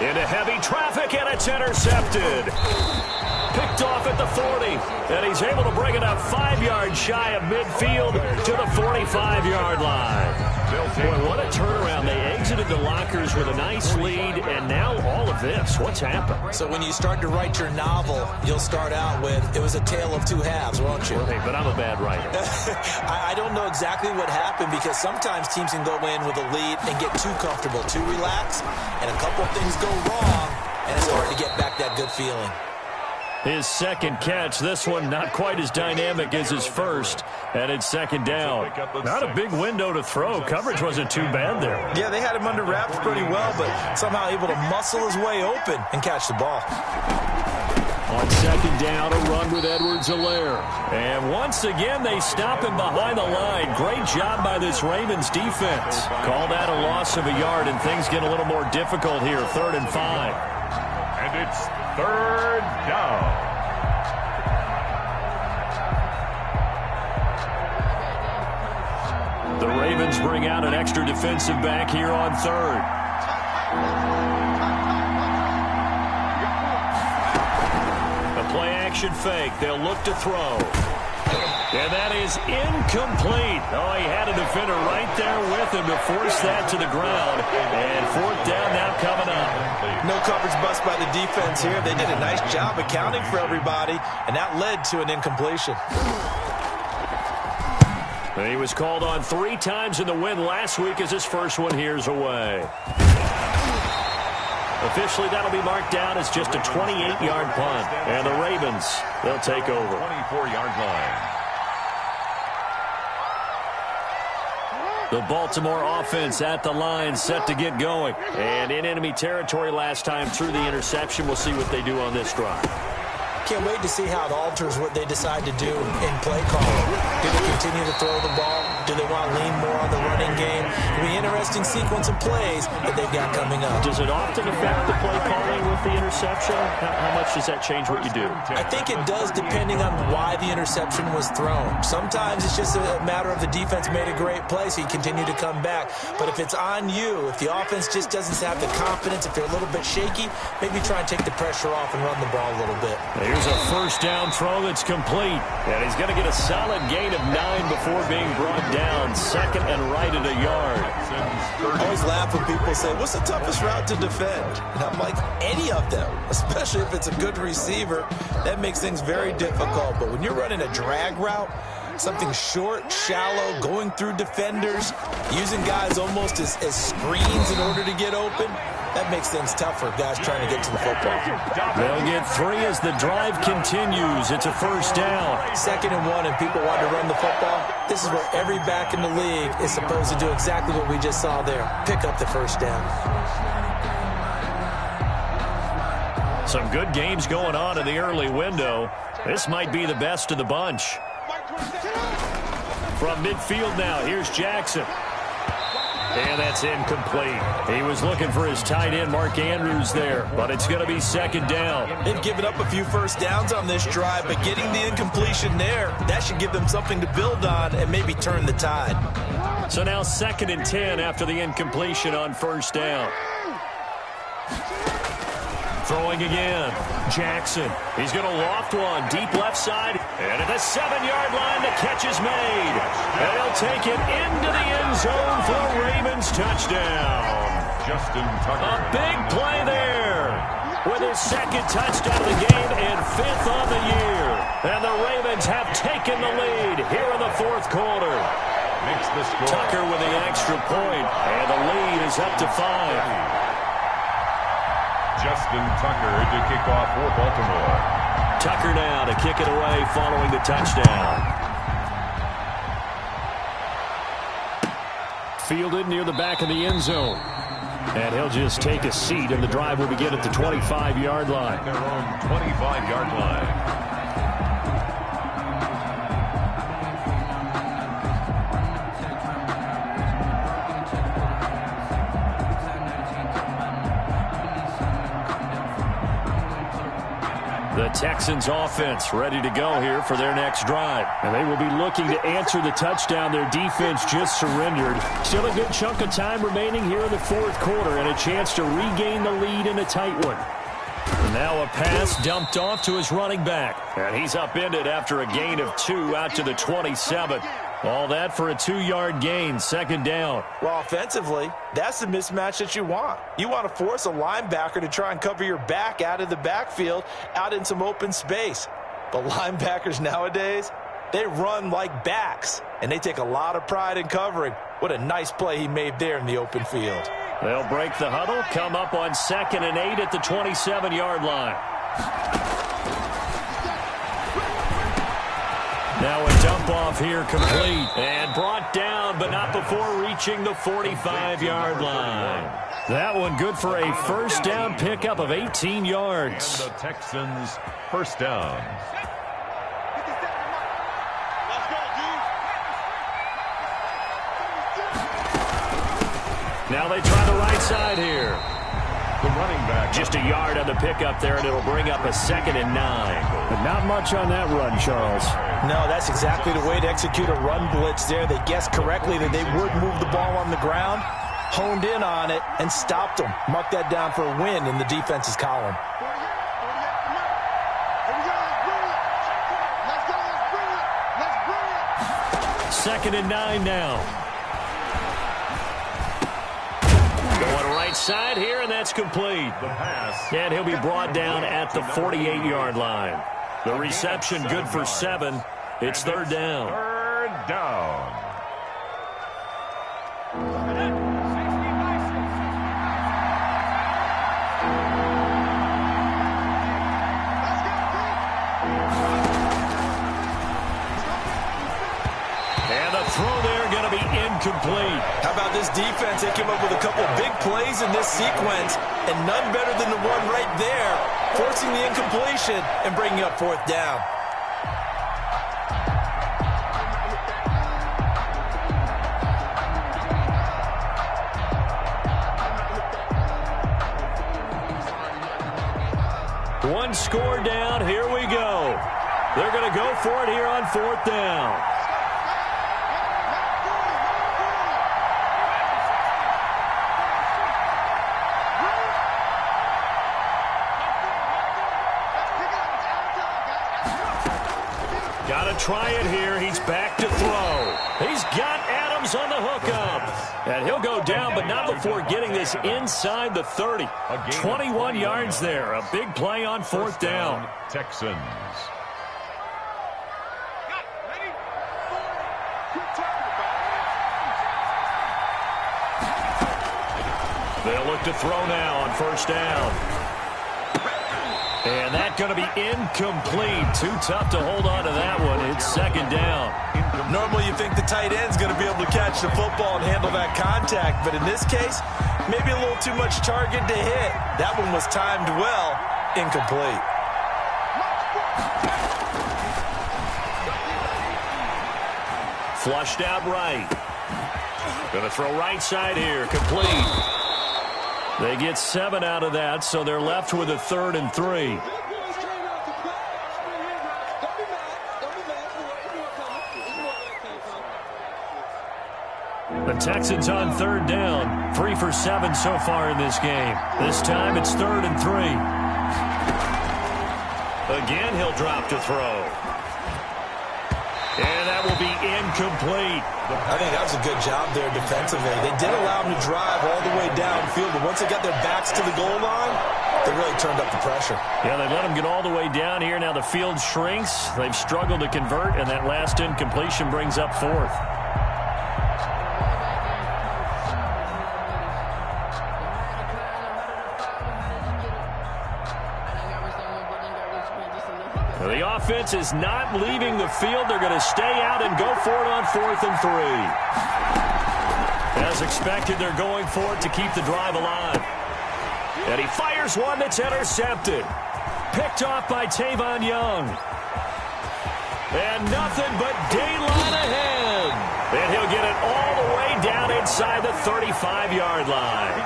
Into heavy traffic, and it's intercepted. Picked off at the 40, and he's able to bring it up 5 yards shy of midfield to the 45-yard line. Boy, what a turnaround. They exited the lockers with a nice lead, and now all of this. What's happened? So when you start to write your novel, you'll start out with, it was a tale of 2 halves, won't you? Hey, but I'm a bad writer. I don't know exactly what happened because sometimes teams can go in with a lead and get too comfortable, too relaxed, and a couple of things go wrong, and it's hard to get back that good feeling. His 2nd catch, this one not quite as dynamic as his first, and it's 2nd down. Not a big window to throw. Coverage wasn't too bad there. Yeah, they had him under wraps pretty well, but somehow able to muscle his way open and catch the ball. On 2nd down, a run with Edwards-Helaire. And once again, they stop him behind the line. Great job by this Ravens defense. Call that a loss of a yard, and things get a little more difficult here. 3rd and 5. And it's 3rd down. bring out an extra defensive back here on third. A play-action fake. They'll look to throw. And that is incomplete. Oh, he had a defender right there with him to force that to the ground. And fourth down now coming up. No coverage bust by the defense here. They did a nice job accounting for everybody, and that led to an incompletion. He was called on 3 times in the win last week as his first one here's away. Officially, that'll be marked down as just a 28-yard punt. And the Ravens, they'll take over. 24-yard line. The Baltimore offense at the line, set to get going. And in enemy territory last time through the interception. We'll see what they do on this drive. Can't wait to see how it alters what they decide to do in play calling. Do they continue to throw the ball? Do they want to lean more on the running game? It'll be an interesting sequence of plays that they've got coming up. Does it often affect the play calling with the interception? How much does that change what you do? I think it does depending on why the interception was thrown. Sometimes it's just a matter of the defense made a great play, so you continue to come back. But if it's on you, if the offense just doesn't have the confidence, if they're a little bit shaky, maybe try and take the pressure off and run the ball a little bit. Here's a first down throw that's complete. And he's going to get a solid gain of 9 before being brought down. Second and right at a yard. I always laugh when people say, what's the toughest route to defend? And I'm like, any of them, especially if it's a good receiver. That makes things very difficult. But when you're running a drag route, something short, shallow, going through defenders, using guys almost as screens in order to get open, that makes things tough for guys trying to get to the football. They'll get 3 as the drive continues. It's a first down. 2nd and 1, and people want to run the football. This is where every back in the league is supposed to do exactly what we just saw there. Pick up the first down. Some good games going on in the early window. This might be the best of the bunch. From midfield now, here's Jackson. And that's incomplete. He was looking for his tight end, Mark Andrews, there, but it's going to be 2nd down. They've given up a few first downs on this drive, but getting the incompletion there, that should give them something to build on and maybe turn the tide. So now 2nd and 10 after the incompletion on first down. Throwing again. Jackson. He's going to loft one deep left side. And at the 7-yard line, the catch is made. And he'll take it into the end zone for a Ravens touchdown. Justin Tucker. A big play there with his 2nd touchdown of the game and 5th on the year. And the Ravens have taken the lead here in the 4th quarter. Makes the score. Tucker with the extra point, and the lead is up to 5. Justin Tucker to kick off for Baltimore. Tucker now to kick it away following the touchdown. Fielded near the back of the end zone. And he'll just take a seat, and the drive will begin at the 25-yard line. Their own 25-yard line. The Texans offense ready to go here for their next drive. And they will be looking to answer the touchdown their defense just surrendered. Still a good chunk of time remaining here in the 4th quarter and a chance to regain the lead in a tight one. And now a pass dumped off to his running back. And he's upended after a gain of 2 out to the 27. All that for a 2-yard gain, 2nd down. Well, offensively, that's the mismatch that you want. You want to force a linebacker to try and cover your back out of the backfield, out in some open space. But linebackers nowadays, they run like backs, and they take a lot of pride in covering. What a nice play he made there in the open field. They'll break the huddle, come up on 2nd and 8 at the 27-yard line. Now a dump off here complete and brought down, but not before reaching the 45-yard line. That one good for a first down pickup of 18 yards. And the Texans first down. Now they try the right side here. The running back. Just a yard on the pickup there, and it'll bring up a 2nd and 9. But not much on that run, Charles. No, that's exactly the way to execute a run blitz there. They guessed correctly that they would move the ball on the ground, honed in on it, and stopped them. Mark that down for a win in the defense's column. 2nd and 9 now. Going right side here, and that's complete. The pass. And he'll be brought down at the 48-yard line. The reception good for 7. It's 3rd down. 3rd down. And the throw there going to be incomplete. How about this defense? They came up with a couple of big plays in this sequence, and none better than the one right there, forcing the incompletion and bringing up 4th down. One score down. Here we go. They're going to go for it here on 4th down. Got to try it here. He's back to throw. He's got Adams on the hookup. And he'll go down, but not before getting this inside the 30. 21 yards there. A big play on 4th down. Texans. They'll look to throw now on 1st down. And that's going to be incomplete. Too tough to hold on to that one. It's 2nd down. Normally you think the tight end's going to be able to catch the football and handle that contact, but in this case, maybe a little too much target to hit. That one was timed well. Incomplete. Flushed out right. Going to throw right side here. Complete. They get 7 out of that, so they're left with a 3rd and 3. The Texans on 3rd down. 3 for 7 so far in this game. This time it's 3rd and 3. Again, he'll drop to throw. And that will be incomplete. I think that was a good job there defensively. They did allow him to drive all the way downfield, but once they got their backs to the goal line, they really turned up the pressure. Yeah, they let him get all the way down here. Now the field shrinks. They've struggled to convert, and that last incompletion brings up 4th. The offense is not leaving the field. They're going to stay out and go for it on 4th and 3. As expected, they're going for it to keep the drive alive. And he fires one that's intercepted. Picked off by Tavon Young. And nothing but daylight ahead. And he'll get it all the way down inside the 35-yard line.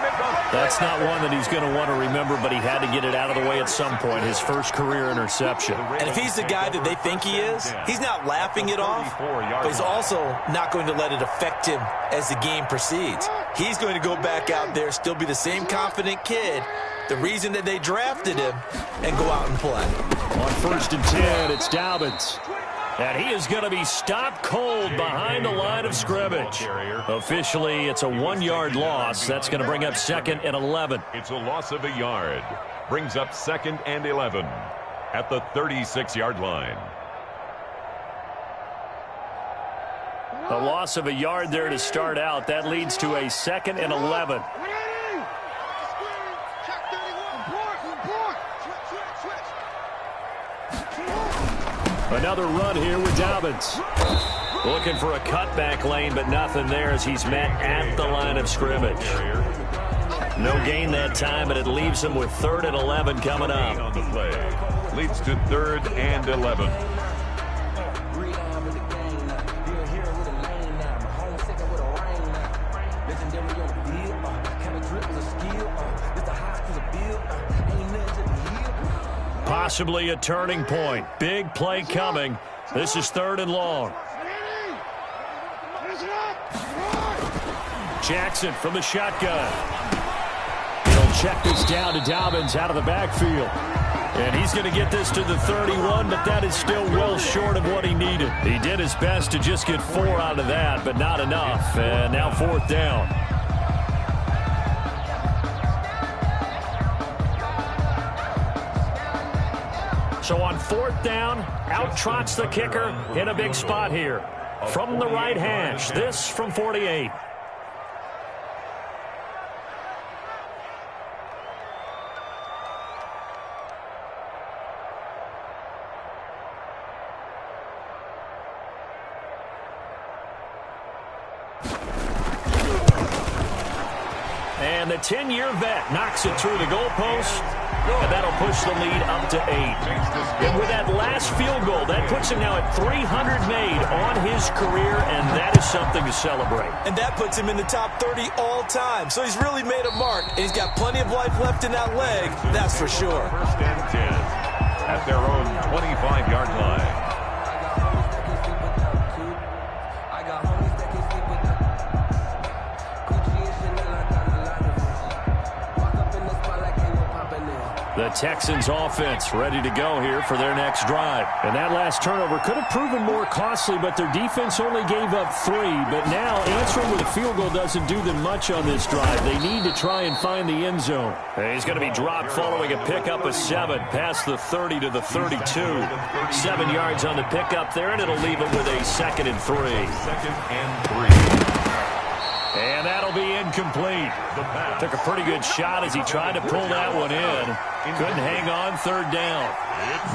That's not one that he's going to want to remember, but he had to get it out of the way at some point. His first career interception. And if he's the guy that they think he is, he's not laughing it off, but he's also not going to let it affect him as the game proceeds. He's going to go back out there, still be the same confident kid, the reason that they drafted him, and go out and play. On 1st and 10, it's Dobbins. And he is going to be stopped cold behind the line of scrimmage. Officially, it's a 1-yard loss. That's going to bring up 2nd and 11. It's a loss of a yard. Brings up 2nd and 11 at the 36-yard line. A loss of a yard there to start out. That leads to a 2nd and 11. Another run here with Dobbins. Looking for a cutback lane, but nothing there as he's met at the line of scrimmage. No gain that time, but it leaves him with 3rd and 11 coming up. On the play. Leads to 3rd and 11. Possibly a turning point. Big play coming. This is 3rd and long. Jackson from the shotgun. He'll check this down to Dobbins out of the backfield. And he's going to get this to the 31, but that is still well short of what he needed. He did his best to just get 4 out of that, but not enough. And now 4th down. So on 4th down, out trots the kicker in a big spot here. From the right hash, this from 48. And the 10-year vet knocks it through the goalpost, and that'll push the lead up to 8. And with that last field goal, that puts him now at 300 made on his career, and that is something to celebrate. And that puts him in the top 30 all time. So he's really made a mark, and he's got plenty of life left in that leg, that's for sure. 1st and 10 at their own 25-yard line. The Texans offense ready to go here for their next drive. And that last turnover could have proven more costly, but their defense only gave up 3. But now answering with a field goal doesn't do them much on this drive. They need to try and find the end zone. And he's going to be dropped following a pickup of 7 past the 30 to the 32. 7 yards on the pickup there, and it'll leave it with a 2nd and 3. 2nd and 3. And that'll be incomplete. Took a pretty good shot as he tried to pull that one in. Couldn't hang on 3rd down.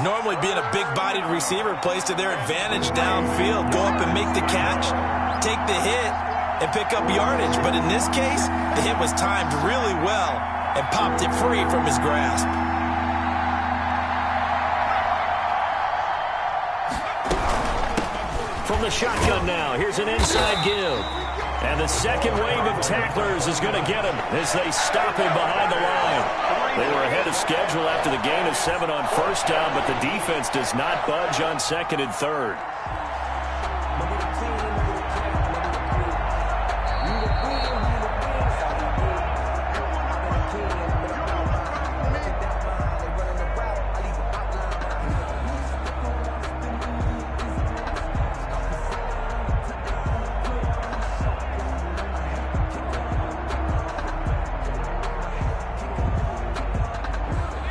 Normally being a big-bodied receiver plays to their advantage downfield. Go up and make the catch, take the hit, and pick up yardage. But in this case, the hit was timed really well and popped it free from his grasp. From the shotgun now, here's an inside give. And the second wave of tacklers is going to get him as they stop him behind the line. They were ahead of schedule after the gain of 7 on 1st down, but the defense does not budge on 2nd and 3rd.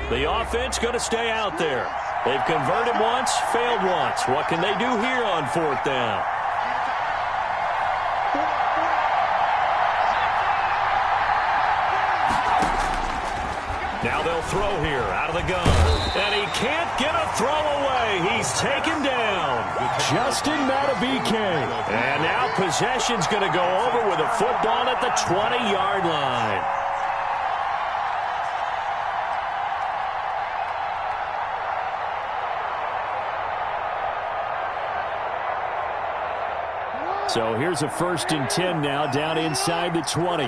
The offense going to stay out there. They've converted once, failed once. What can they do here on 4th down? Now they'll throw here out of the gun. And he can't get a throw away. He's taken down. Justin Matabike. And now possession's going to go over with a football at the 20-yard line. So here's a 1st and 10 now down inside the 20.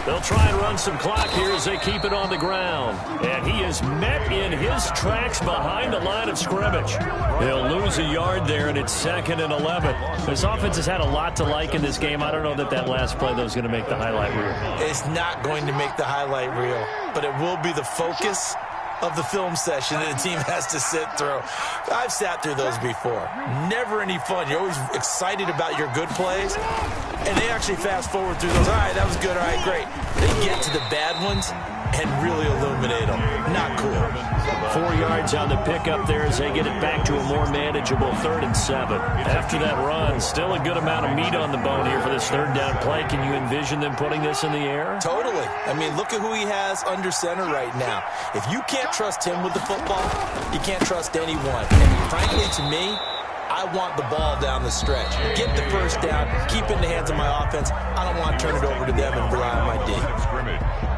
They'll try and run some clock here as they keep it on the ground. And he is met in his tracks behind the line of scrimmage. They'll lose a yard there, and it's 2nd and 11. This offense has had a lot to like in this game. I don't know that that last play, though, is going to make the highlight reel. It's not going to make the highlight reel, but it will be the focus of the film session that the team has to sit through. I've sat through those before. Never any fun. You're always excited about your good plays, and they actually fast forward through those. All right, that was good. All right, great. They get to the bad ones and really illuminate them. Not cool. 4 yards on the pickup there as they get it back to a more manageable 3rd and 7. After that run, still a good amount of meat on the bone here for this 3rd down play. Can you envision them putting this in the air? Totally. I mean, look at who he has under center right now. If you can't trust him with the football, you can't trust anyone. And frankly, to me, I want the ball down the stretch. Get the 1st down, keep it in the hands of my offense. I don't want to turn it over to them and rely on my D.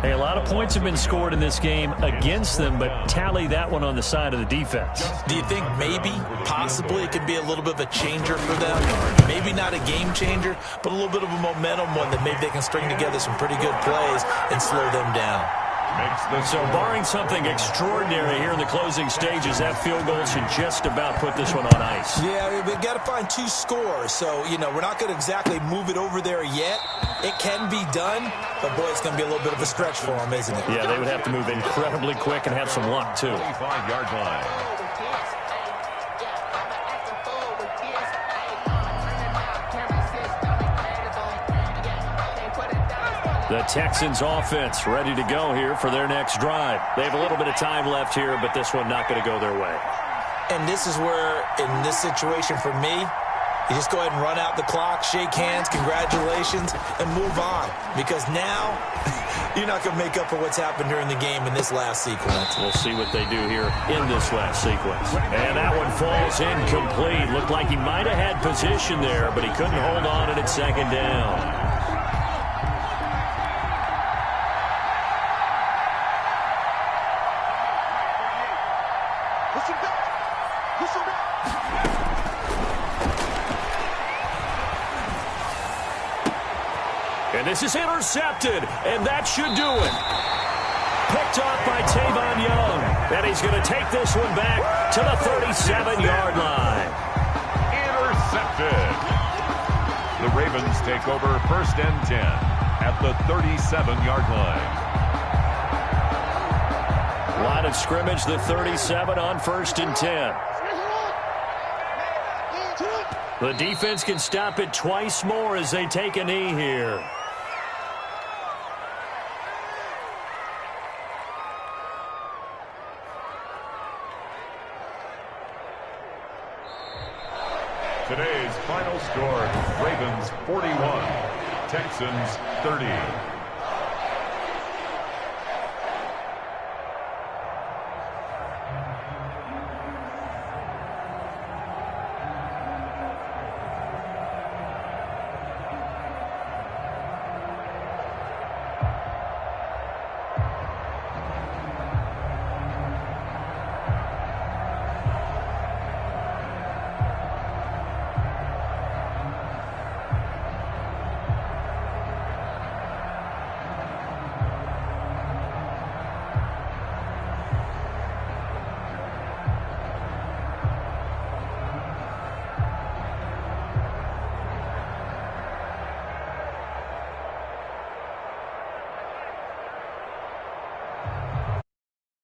Hey, a lot of points have been scored in this game against them, but tally that one on the side of the defense. Do you think maybe, possibly, it could be a little bit of a changer for them? Maybe not a game changer, but a little bit of a momentum one that maybe they can string together some pretty good plays and slow them down. So barring something extraordinary here in the closing stages, that field goal should just about put this one on ice. Yeah, we've got to find 2 scores. So, we're not going to exactly move it over there yet. It can be done, but, boy, it's going to be a little bit of a stretch for them, isn't it? Yeah, they would have to move incredibly quick and have some luck, too. 25-yard line. The Texans offense ready to go here for their next drive. They have a little bit of time left here, but this one not going to go their way. And this is where, in this situation for me, you just go ahead and run out the clock, shake hands, congratulations, and move on. Because now, you're not going to make up for what's happened during the game in this last sequence. We'll see what they do here in this last sequence. And that one falls incomplete. Looked like he might have had position there, but he couldn't hold on it at second down. And this is intercepted, and that should do it. Picked off by Tavon Young, and he's going to take this one back to the 37-yard line. Intercepted. The Ravens take over 1st and 10 at the 37-yard line. Line of scrimmage, the 37 on 1st and 10. The defense can stop it twice more as they take a knee here. Today's final score, Ravens 41, Texans 30.